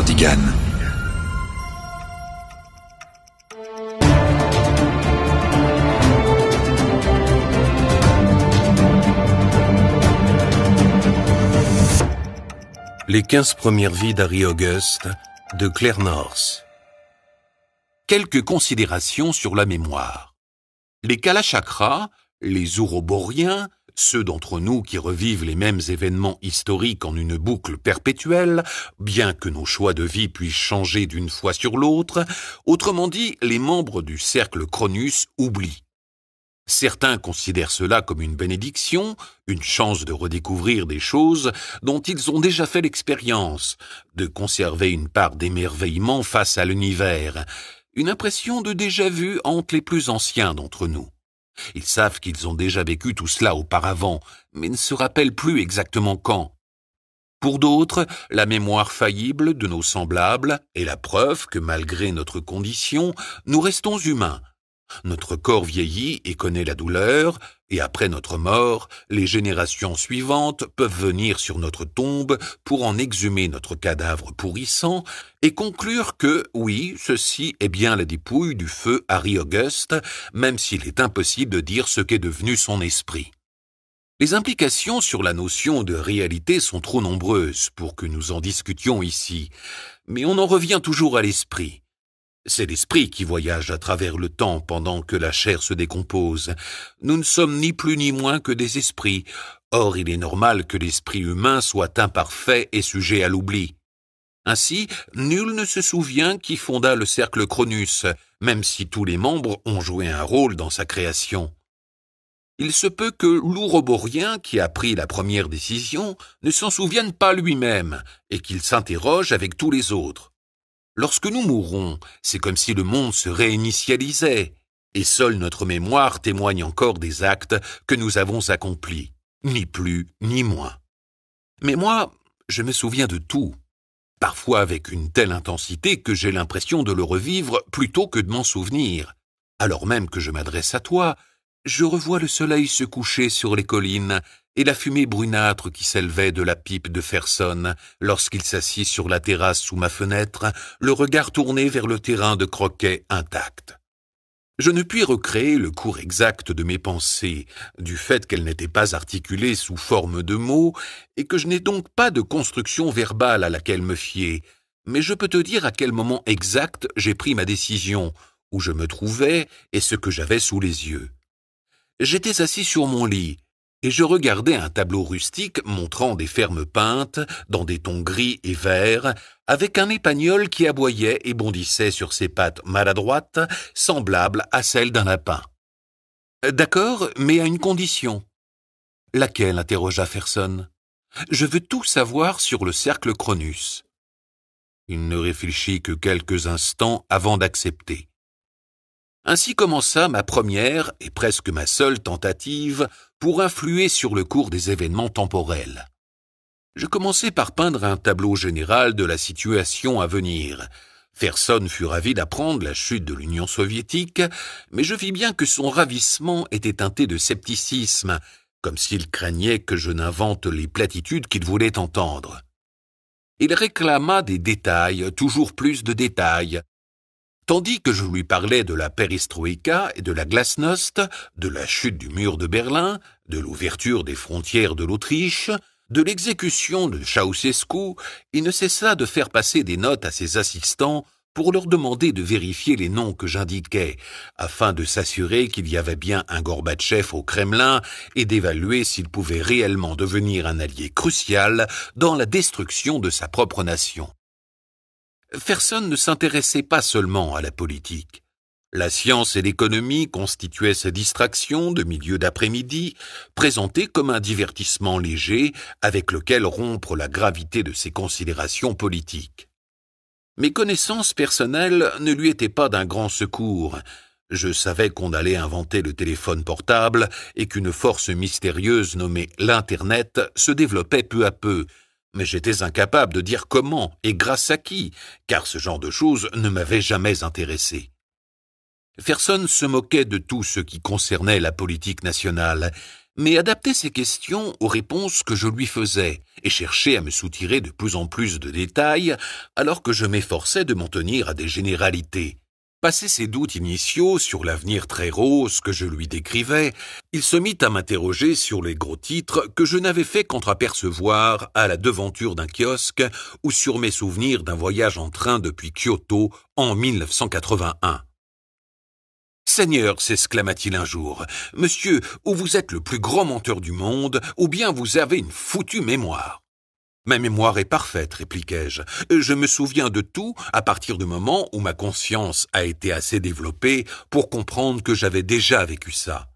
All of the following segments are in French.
Cordigane. Les 15 premières vies d'Harry Auguste, de Claire North. Quelques considérations sur la mémoire. Les Kalachakras, les Ouroboriens, ceux d'entre nous qui revivent les mêmes événements historiques en une boucle perpétuelle, bien que nos choix de vie puissent changer d'une fois sur l'autre, autrement dit, les membres du cercle Cronus oublient. Certains considèrent cela comme une bénédiction, une chance de redécouvrir des choses dont ils ont déjà fait l'expérience, de conserver une part d'émerveillement face à l'univers. Une impression de déjà-vu hante les plus anciens d'entre nous. Ils savent qu'ils ont déjà vécu tout cela auparavant, mais ne se rappellent plus exactement quand. Pour d'autres, la mémoire faillible de nos semblables est la preuve que malgré notre condition, nous restons humains. Notre corps vieillit et connaît la douleur, et après notre mort, les générations suivantes peuvent venir sur notre tombe pour en exhumer notre cadavre pourrissant et conclure que, oui, ceci est bien la dépouille du feu Harry Auguste, même s'il est impossible de dire ce qu'est devenu son esprit. Les implications sur la notion de réalité sont trop nombreuses pour que nous en discutions ici, mais on en revient toujours à l'esprit. C'est l'esprit qui voyage à travers le temps pendant que la chair se décompose. Nous ne sommes ni plus ni moins que des esprits. Or, il est normal que l'esprit humain soit imparfait et sujet à l'oubli. Ainsi, nul ne se souvient qui fonda le cercle Cronus, même si tous les membres ont joué un rôle dans sa création. Il se peut que l'Ouroborien qui a pris la première décision ne s'en souvienne pas lui-même et qu'il s'interroge avec tous les autres. Lorsque nous mourrons, c'est comme si le monde se réinitialisait, et seule notre mémoire témoigne encore des actes que nous avons accomplis, ni plus ni moins. Mais moi, je me souviens de tout, parfois avec une telle intensité que j'ai l'impression de le revivre plutôt que de m'en souvenir. Alors même que je m'adresse à toi, je revois le soleil se coucher sur les collines et la fumée brunâtre qui s'élevait de la pipe de Ferson lorsqu'il s'assit sur la terrasse sous ma fenêtre, le regard tourné vers le terrain de croquet intact. Je ne puis recréer le cours exact de mes pensées, du fait qu'elles n'étaient pas articulées sous forme de mots et que je n'ai donc pas de construction verbale à laquelle me fier, mais je peux te dire à quel moment exact j'ai pris ma décision, où je me trouvais et ce que j'avais sous les yeux. J'étais assis sur mon lit, et je regardais un tableau rustique montrant des fermes peintes dans des tons gris et verts, avec un épagnol qui aboyait et bondissait sur ses pattes maladroites, semblables à celles d'un lapin. « D'accord, mais à une condition. »« Laquelle ?» interrogea Ferson. « Je veux tout savoir sur le cercle Cronus. » Il ne réfléchit que quelques instants avant d'accepter. Ainsi commença ma première et presque ma seule tentative pour influer sur le cours des événements temporels. Je commençai par peindre un tableau général de la situation à venir. Ferson fut ravi d'apprendre la chute de l'Union soviétique, mais je vis bien que son ravissement était teinté de scepticisme, comme s'il craignait que je n'invente les platitudes qu'il voulait entendre. Il réclama des détails, toujours plus de détails. Tandis que je lui parlais de la perestroïka et de la glasnost, de la chute du mur de Berlin, de l'ouverture des frontières de l'Autriche, de l'exécution de Ceausescu, il ne cessa de faire passer des notes à ses assistants pour leur demander de vérifier les noms que j'indiquais, afin de s'assurer qu'il y avait bien un Gorbatchev au Kremlin et d'évaluer s'il pouvait réellement devenir un allié crucial dans la destruction de sa propre nation. Ferson ne s'intéressait pas seulement à la politique. La science et l'économie constituaient ses distractions de milieu d'après-midi, présentées comme un divertissement léger avec lequel rompre la gravité de ses considérations politiques. Mes connaissances personnelles ne lui étaient pas d'un grand secours. Je savais qu'on allait inventer le téléphone portable et qu'une force mystérieuse nommée l'Internet se développait peu à peu, mais j'étais incapable de dire comment et grâce à qui, car ce genre de choses ne m'avait jamais intéressé. Ferson se moquait de tout ce qui concernait la politique nationale, mais adaptait ses questions aux réponses que je lui faisais et cherchait à me soutirer de plus en plus de détails alors que je m'efforçais de m'en tenir à des généralités. Passé ses doutes initiaux sur l'avenir très rose que je lui décrivais, il se mit à m'interroger sur les gros titres que je n'avais fait qu'entrapercevoir à la devanture d'un kiosque ou sur mes souvenirs d'un voyage en train depuis Kyoto en 1981. « Seigneur, s'exclama-t-il un jour, monsieur, ou vous êtes le plus grand menteur du monde, ou bien vous avez une foutue mémoire. » Ma mémoire est parfaite, répliquai-je. Je me souviens de tout à partir du moment où ma conscience a été assez développée pour comprendre que j'avais déjà vécu ça.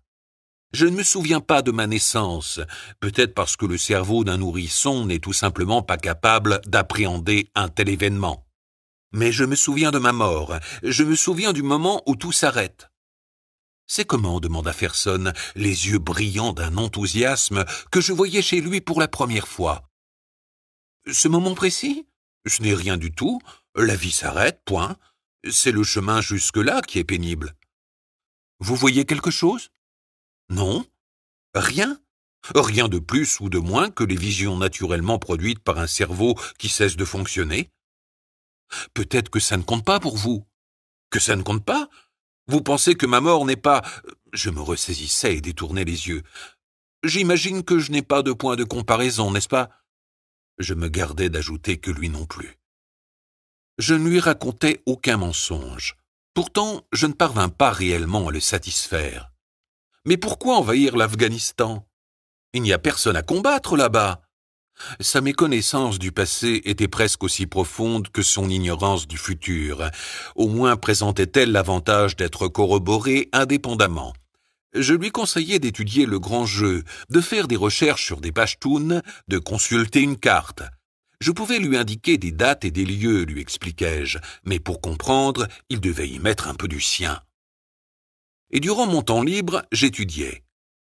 Je ne me souviens pas de ma naissance, peut-être parce que le cerveau d'un nourrisson n'est tout simplement pas capable d'appréhender un tel événement. Mais je me souviens de ma mort, je me souviens du moment où tout s'arrête. C'est comment, demanda Ferson, les yeux brillants d'un enthousiasme que je voyais chez lui pour la première fois. Ce moment précis? Ce n'est rien du tout. La vie s'arrête, point. C'est le chemin jusque-là qui est pénible. Vous voyez quelque chose? Non. Rien? Rien de plus ou de moins que les visions naturellement produites par un cerveau qui cesse de fonctionner? Peut-être que ça ne compte pas pour vous. Que ça ne compte pas? Vous pensez que ma mort n'est pas... Je me ressaisissais et détournais les yeux. J'imagine que je n'ai pas de point de comparaison, n'est-ce pas? Je me gardais d'ajouter que lui non plus. Je ne lui racontais aucun mensonge. Pourtant, je ne parvins pas réellement à le satisfaire. Mais pourquoi envahir l'Afghanistan? Il n'y a personne à combattre là-bas. Sa méconnaissance du passé était presque aussi profonde que son ignorance du futur. Au moins présentait-elle l'avantage d'être corroborée indépendamment. Je lui conseillais d'étudier le grand jeu, de faire des recherches sur des pashtuns, de consulter une carte. Je pouvais lui indiquer des dates et des lieux, lui expliquai-je, mais pour comprendre, il devait y mettre un peu du sien. Et durant mon temps libre, j'étudiais.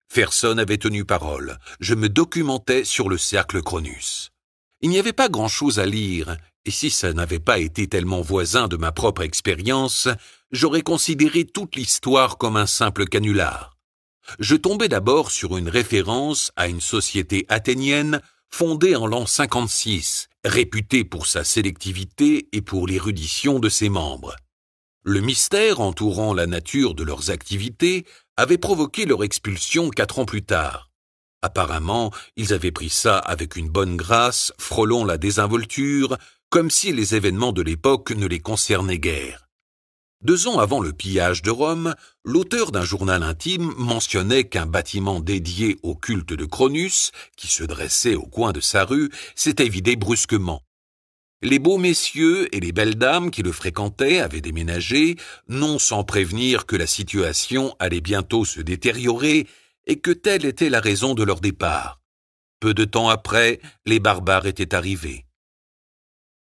Ferson avait tenu parole. Je me documentais sur le cercle Cronus. Il n'y avait pas grand-chose à lire, et si ça n'avait pas été tellement voisin de ma propre expérience, j'aurais considéré toute l'histoire comme un simple canular. Je tombais d'abord sur une référence à une société athénienne fondée en l'an 56, réputée pour sa sélectivité et pour l'érudition de ses membres. Le mystère entourant la nature de leurs activités avait provoqué leur expulsion 4 ans plus tard. Apparemment, ils avaient pris ça avec une bonne grâce, frôlant la désinvolture, comme si les événements de l'époque ne les concernaient guère. 2 ans avant le pillage de Rome, l'auteur d'un journal intime mentionnait qu'un bâtiment dédié au culte de Cronus, qui se dressait au coin de sa rue, s'était vidé brusquement. Les beaux messieurs et les belles dames qui le fréquentaient avaient déménagé, non sans prévenir que la situation allait bientôt se détériorer et que telle était la raison de leur départ. Peu de temps après, les barbares étaient arrivés.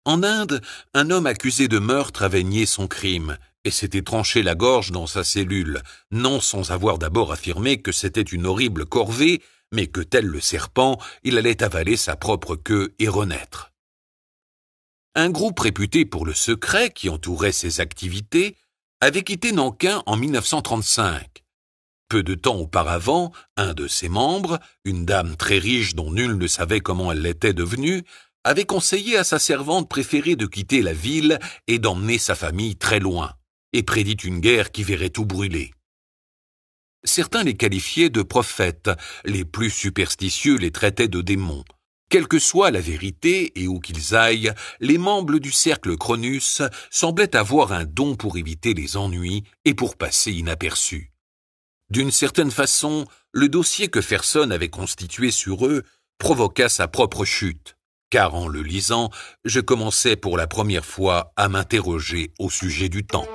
En Inde, un homme accusé de meurtre avait nié son crime et s'était tranché la gorge dans sa cellule, non sans avoir d'abord affirmé que c'était une horrible corvée, mais que tel le serpent, il allait avaler sa propre queue et renaître. Un groupe réputé pour le secret qui entourait ses activités avait quitté Nankin en 1935. Peu de temps auparavant, un de ses membres, une dame très riche dont nul ne savait comment elle l'était devenue, avait conseillé à sa servante préférée de quitter la ville et d'emmener sa famille très loin, et prédit une guerre qui verrait tout brûler. Certains les qualifiaient de prophètes, les plus superstitieux les traitaient de démons. Quelle que soit la vérité et où qu'ils aillent, les membres du cercle Cronus semblaient avoir un don pour éviter les ennuis et pour passer inaperçus. D'une certaine façon, le dossier que Ferson avait constitué sur eux provoqua sa propre chute, car en le lisant, je commençais pour la première fois à m'interroger au sujet du temps.